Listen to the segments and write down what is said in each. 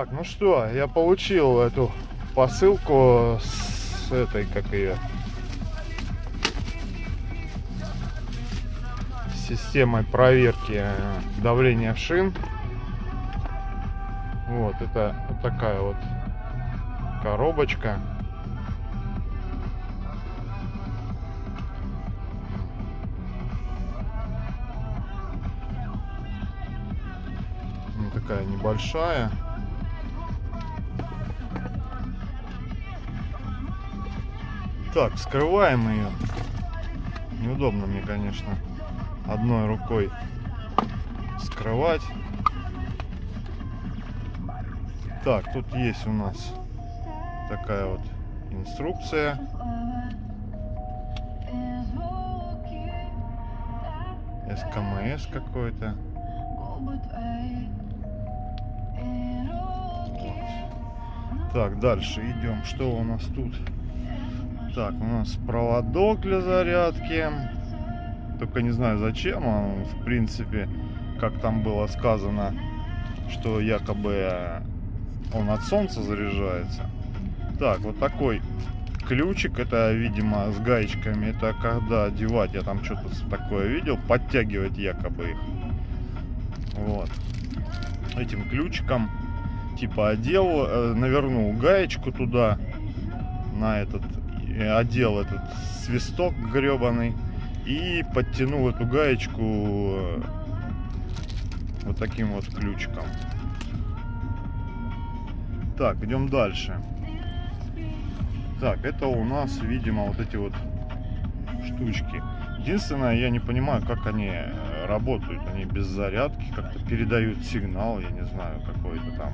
Так, ну что, я получил эту посылку с этой, как ее, системой проверки давления шин. Вот, это вот такая вот коробочка. Ну, такая небольшая. Так, вскрываем ее. Неудобно мне, конечно, одной рукой скрывать. Так, тут есть у нас такая вот инструкция. СКМС какой-то. Вот. Так, дальше идем. Что у нас тут? Так, у нас проводок для зарядки. Только не знаю зачем он, в принципе, как там было сказано, что якобы он от солнца заряжается. Так, вот такой ключик, это, видимо, с гаечками. Это когда одевать, я там что-то такое видел, подтягивать якобы их. Вот. Этим ключиком типа одел, навернул гаечку туда, на этот, одел этот свисток гребаный и подтянул эту гаечку вот таким вот ключиком. Так, идем дальше. Так, это у нас, видимо, вот эти вот штучки. Единственное, я не понимаю, как они работают. Они без зарядки как-то передают сигнал, я не знаю, какой-то там.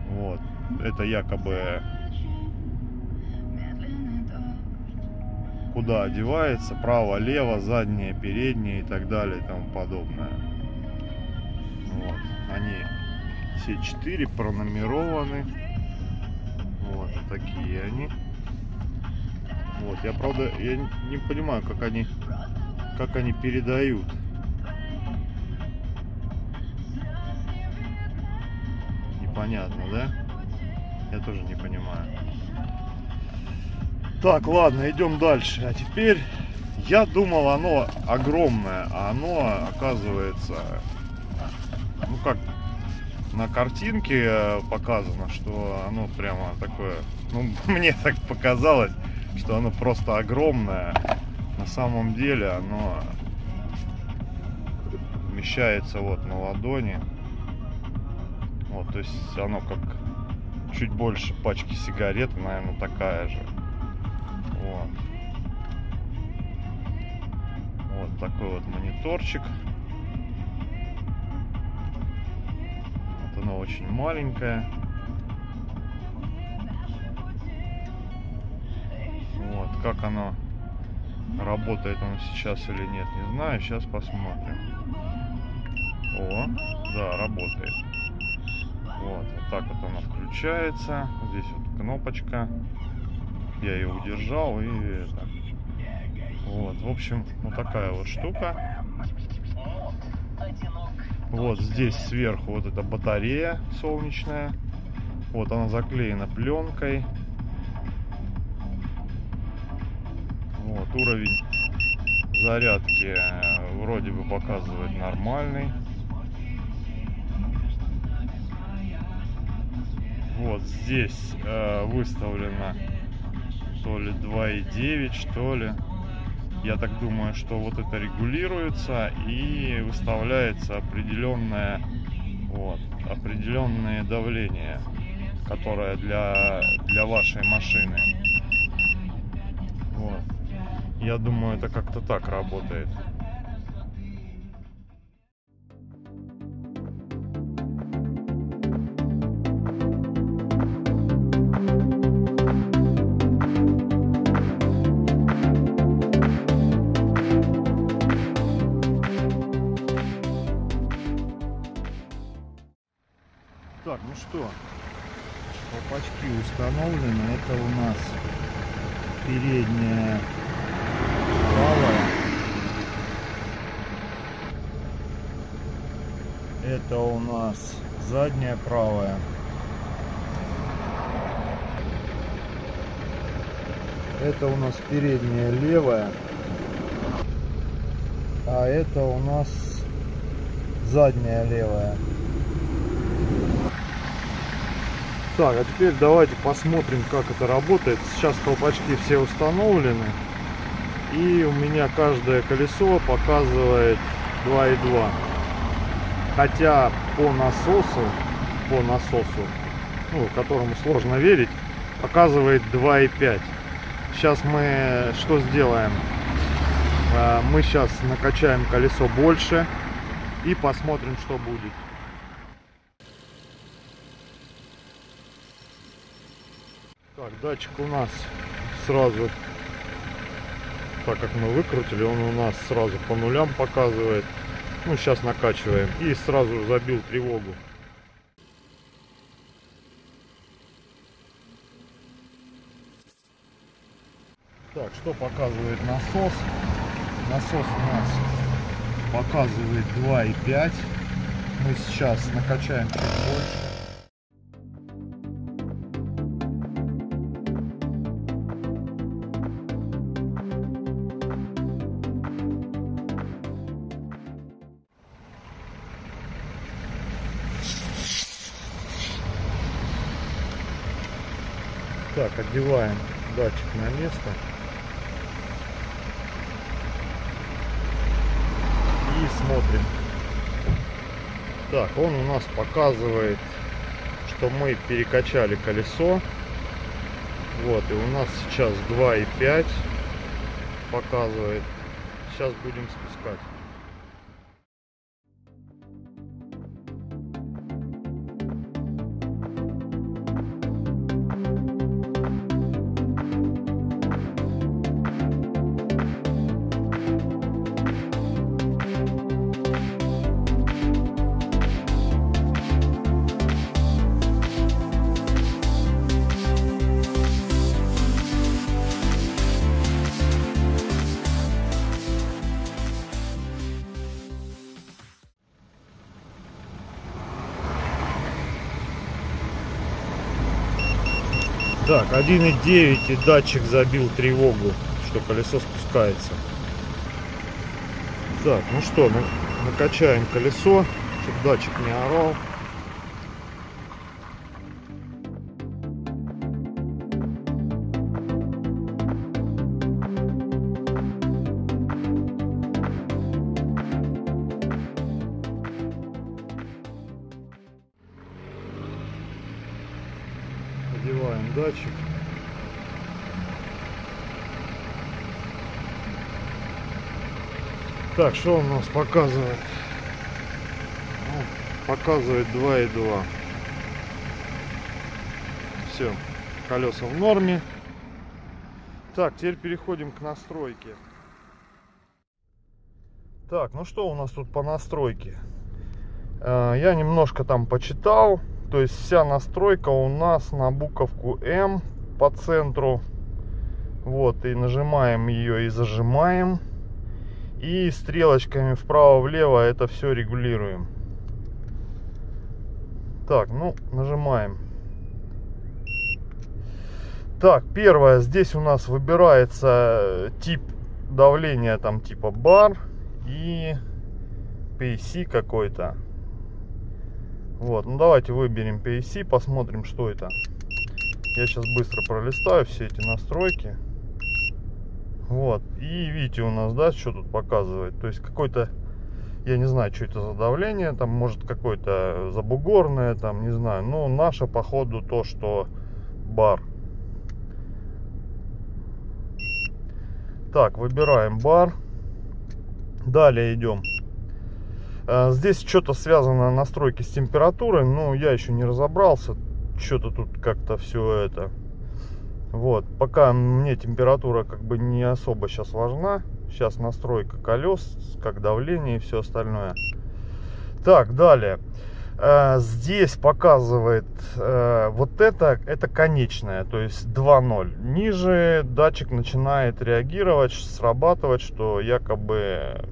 Вот. Это якобы куда одевается, право, лево, заднее, переднее и так далее и тому подобное. Вот. Они все 4 пронумерованы. Вот такие они. Вот, я правда, я не понимаю, как они передают. Непонятно, да? Я тоже не понимаю. Так, ладно, идем дальше. А теперь я думал, оно огромное, а оно оказывается, ну как на картинке показано, что оно прямо такое, ну мне так показалось, что оно просто огромное. На самом деле оно вмещается вот на ладони. Вот, то есть оно как чуть больше пачки сигарет, наверное, такая же. Вот. Вот такой вот мониторчик. Вот оно очень маленькое. Вот, как оно работает оно сейчас или нет, не знаю. Сейчас посмотрим. О, да, работает. Вот так вот оно включается. Здесь вот кнопочка. Я ее удержал и это. Вот, в общем, вот такая вот штука. Вот здесь сверху вот эта батарея солнечная. Вот она заклеена пленкой. Вот уровень зарядки вроде бы показывает нормальный. Вот здесь выставлено то ли 2,9, что ли. Я так думаю, что вот это регулируется и выставляется определенное, вот, определенное давление, которое для вашей машины. Вот. Я думаю, это как-то так работает. Так, ну что, колпачки установлены. Это у нас передняя правая. Это у нас задняя правая. Это у нас передняя левая, а это у нас задняя левая. Так, а теперь давайте посмотрим, как это работает. Сейчас колпачки все установлены, и у меня каждое колесо показывает 2,2. Хотя по насосу, ну, которому сложно верить, показывает 2,5. Сейчас мы что сделаем? Мы сейчас накачаем колесо больше и посмотрим, что будет. Так, датчик у нас сразу, так как мы выкрутили, он у нас сразу по нулям показывает. Ну, сейчас накачиваем. И сразу забил тревогу. Так, что показывает насос? Насос у нас показывает 2,5. Мы сейчас накачаем чуть больше. Так, одеваем датчик на место. И смотрим. Так, он у нас показывает, что мы перекачали колесо. Вот, и у нас сейчас 2,5 показывает. Сейчас будем спускать. Так, 1,9 и датчик забил тревогу, что колесо спускается. Так, ну что, накачаем колесо, чтобы датчик не орал. Одеваем датчик. Так, что он у нас показывает? Ну, показывает 2,2. Все, колеса в норме. Так, теперь переходим к настройке. Так, ну что у нас тут по настройке? Я немножко там почитал. То есть вся настройка у нас на буковку М по центру. Вот, и нажимаем ее и зажимаем. И стрелочками вправо-влево это все регулируем. Так, ну, нажимаем. Так, первое, здесь у нас выбирается тип давления, там типа бар и PAC какой-то. Вот, ну давайте выберем PAC, посмотрим, что это. Я сейчас быстро пролистаю все эти настройки. Вот, и видите, у нас, да, что тут показывает. То есть какой-то, я не знаю, что это за давление, там может какое-то забугорное, там, не знаю. Но наше, походу, то, что бар. Так, выбираем бар. Далее идем. Здесь что-то связано настройки с температурой, но я еще не разобрался. Что-то тут как-то все это. Вот, пока мне температура как бы не особо сейчас важна. Сейчас настройка колес, как давление и все остальное. Так, далее. Здесь показывает вот это конечное, то есть 2,0. Ниже датчик начинает реагировать, срабатывать, что якобы,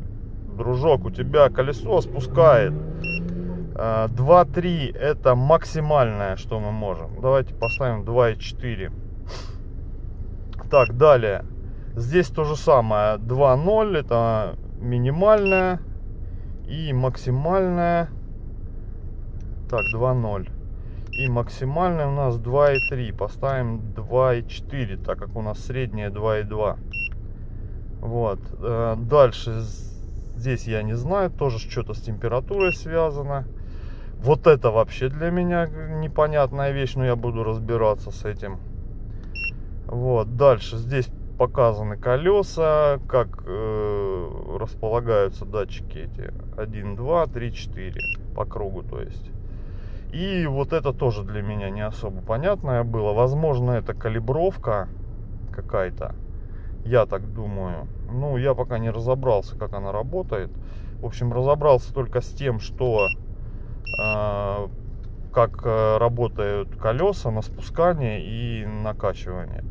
дружок, у тебя колесо спускает. 2,3 это максимальное, что мы можем. Давайте поставим 2,4. Так, далее. Здесь то же самое. 2.0 это минимальная. И максимальная. Так, 2.0. И максимальная у нас 2.3. Поставим 2.4, так как у нас средняя 2.2. Вот. Дальше здесь я не знаю. Тоже что-то с температурой связано. Вот это вообще для меня непонятная вещь. Но я буду разбираться с этим. Вот. Дальше здесь показаны колеса. Как располагаются датчики эти. 1, 2, 3, 4. По кругу, то есть. И вот это тоже для меня не особо понятное было. Возможно, это калибровка какая-то. Я так думаю. Ну, я пока не разобрался, как она работает. В общем, разобрался только с тем, что как работают колеса на спускание и накачивание.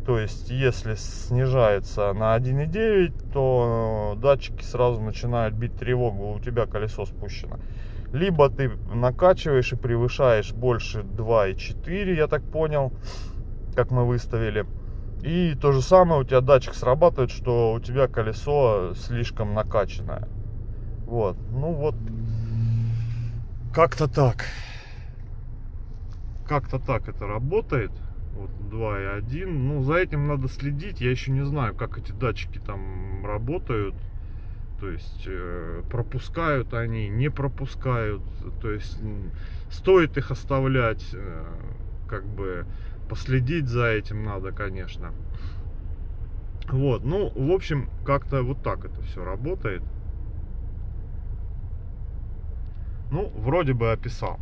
То есть, если снижается на 1.9, то датчики сразу начинают бить тревогу, у тебя колесо спущено. Либо ты накачиваешь и превышаешь больше 2.4, я так понял, как мы выставили. И то же самое у тебя датчик срабатывает, что у тебя колесо слишком накачанное. Вот, ну вот, как-то так. Как-то так это работает. Вот 2.1. Ну, за этим надо следить. Я еще не знаю, как эти датчики там работают. То есть пропускают они, не пропускают. То есть стоит их оставлять, как бы последить за этим надо, конечно. Вот, ну, в общем, как-то вот так это все работает. Ну, вроде бы описал.